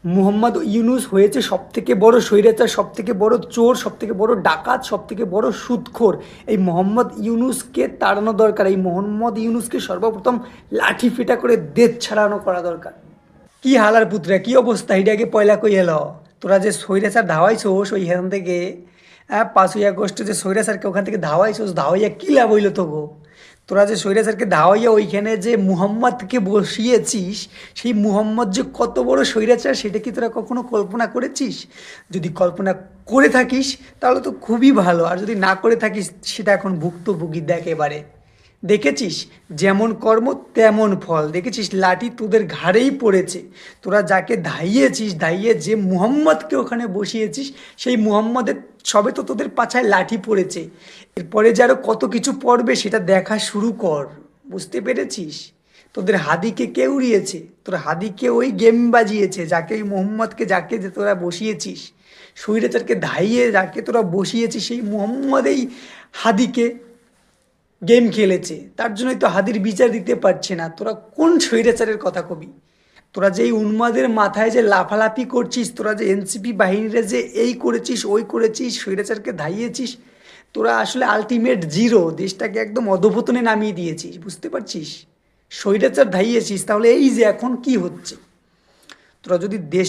মুহম্মদ ইউনূস হয়েছে সবথেকে বড় স্বৈরাচার, সবথেকে বড় চোর, সবথেকে বড় ডাকাত, সবথেকে বড় সুদখোর। এই মোহাম্মদ ইউনূসকে তাড়ানো দরকার। এই মোহাম্মদ ইউনূসকে সর্বপ্রথম লাঠি পেটা করে দেশ ছাড়ানো করা দরকার। কি হালার পুত্রা, কি অবস্থা? এটাকে পয়লা কই এলো? তোরা যে স্বৈরাচার ধাওয়াইছোস ওইখান থেকে, 5ই আগস্ট যে স্বৈরাচারকে ওখান থেকে ধাওয়াইছোস, ধাওয়াইয়া কি লাভ হইলো তো গো? তোরা যে স্বৈরাচারকে ধাওয়াইয়া ওইখানে যে মুহাম্মদকে বসিয়েছিস, সেই মুহাম্মদ যে কত বড় স্বৈরাচার সেটা কি তোরা কখনো কল্পনা করেছিস? যদি কল্পনা করে থাকিস তাহলে তো খুবই ভালো, আর যদি না করে থাকিস সেটা এখন ভুক্তভোগী দেখ এবারে। দেখেছিস যেমন কর্ম তেমন ফল, দেখেছিস লাঠি তোদের ঘাড়েই পড়েছে। তোরা যাকে ধাইয়েছিস, ধাইয়ে যে মুহাম্মদকে ওখানে বসিয়েছিস, সেই মুহাম্মদের সবে তো তোদের পাছায় লাঠি পড়েছে। এরপরে যে আরও কত কিছু পড়বে সেটা দেখা শুরু কর। বুঝতে পেরেছিস? তোদের হাদিকে কে উড়িয়েছে? তোর হাদিকে ওই গেম বাজিয়েছে, যাকে ওই মুহাম্মদকে, যাকে যে তোরা বসিয়েছিস, স্বৈরাচারকে ধাইয়ে যাকে তোরা বসিয়েছিস, সেই মুহাম্মদ এই হাদিকে গেম খেলেছে। তার জন্যই তো হাদির বিচার দিতে পারছে না। তোরা কোন স্বৈরাচারের কথা কবি? তোরা যে এই উন্মাদের মাথায় যে লাফালাফি করছিস, তোরা যে এনসিপি বাহিনীরা যে এই করেছিস ওই করেছিস, স্বৈরাচারকে ধাইয়েছিস, তোরা আসলে আলটিমেট জিরো। দেশটাকে একদম অধঃপতনে নামিয়ে দিয়েছিস, বুঝতে পারছিস? স্বৈরাচার ধাইয়েছিস, তাহলে এই যে এখন কি হচ্ছে। তোরা যদি দেশ